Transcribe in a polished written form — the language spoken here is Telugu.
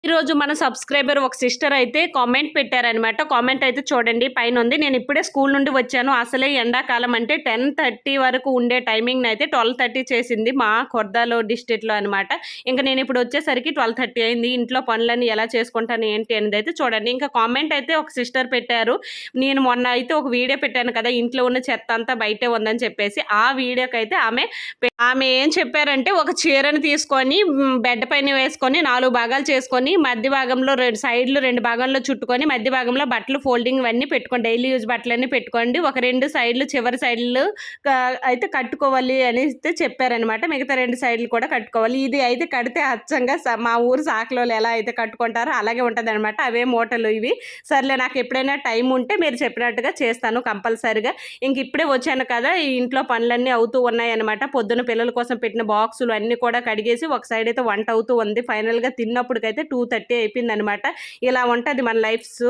ఈరోజు మన సబ్స్క్రైబర్ ఒక సిస్టర్ అయితే కామెంట్ పెట్టారనమాట. కామెంట్ అయితే చూడండి పైన ఉంది. నేను ఇప్పుడే స్కూల్ నుండి వచ్చాను. అసలే ఎండాకాలం అంటే 10:30 వరకు ఉండే టైమింగ్‌ని అయితే 12:30 చేసింది మా ఖొర్దాలో డిస్ట్రిక్ట్‌లో అనమాట. ఇంక నేను ఇప్పుడు వచ్చేసరికి 12:30 అయింది. ఇంట్లో పనులన్నీ ఎలా చేసుకుంటాను ఏంటి అనేది అయితే చూడండి. ఇంకా కామెంట్ అయితే ఒక సిస్టర్ పెట్టారు. నేను మొన్న అయితే ఒక వీడియో పెట్టాను కదా! ఇంట్లో ఉన్న చెత్త అంతా బయటే ఉందని చెప్పేసి. ఆ వీడియోకైతే ఆమె ఏం చెప్పారంటే ఒక చీరను తీసుకొని బెడ్ పైన వేసుకొని 4 భాగాలు చేసుకొని మధ్య భాగంలో 2 భాగంలో చుట్టుకొని మధ్య భాగంలో బట్టలు ఫోల్డింగ్ ఇవన్నీ పెట్టుకోండి. డైలీ యూజ్ బట్టలన్నీ పెట్టుకోండి. ఒక 2 సైడ్లు చివరి సైడ్లు అయితే కట్టుకోవాలి అని అయితే చెప్పారనమాట. మిగతా 2 సైడ్లు కూడా కట్టుకోవాలి. ఇది అయితే కడితే అచ్చంగా మా ఊరు సాకలోళ్ళు ఎలా అయితే కట్టుకుంటారో అలాగే ఉంటదనమాట. అవే మూటలు ఇవి. సర్లే నాకు ఎప్పుడైనా టైం ఉంటే మీరు చెప్పినట్టుగా చేస్తాను కంపల్సరీగా. ఇంక ఇప్పుడే వచ్చాను కదా! ఈ ఇంట్లో పనులన్నీ అవుతూ ఉన్నాయన్నమాట. పొద్దున పిల్లల కోసం పెట్టిన బాక్సులు అన్నీ కూడా కడిగేసి ఒక సైడ్ అయితే వంట అవుతూ ఉంది. ఫైనల్‌గా తిన్నప్పటికైతే 2:30 అయిపోయిందనమాట. ఇలా ఉంటది మన లైఫ్సు.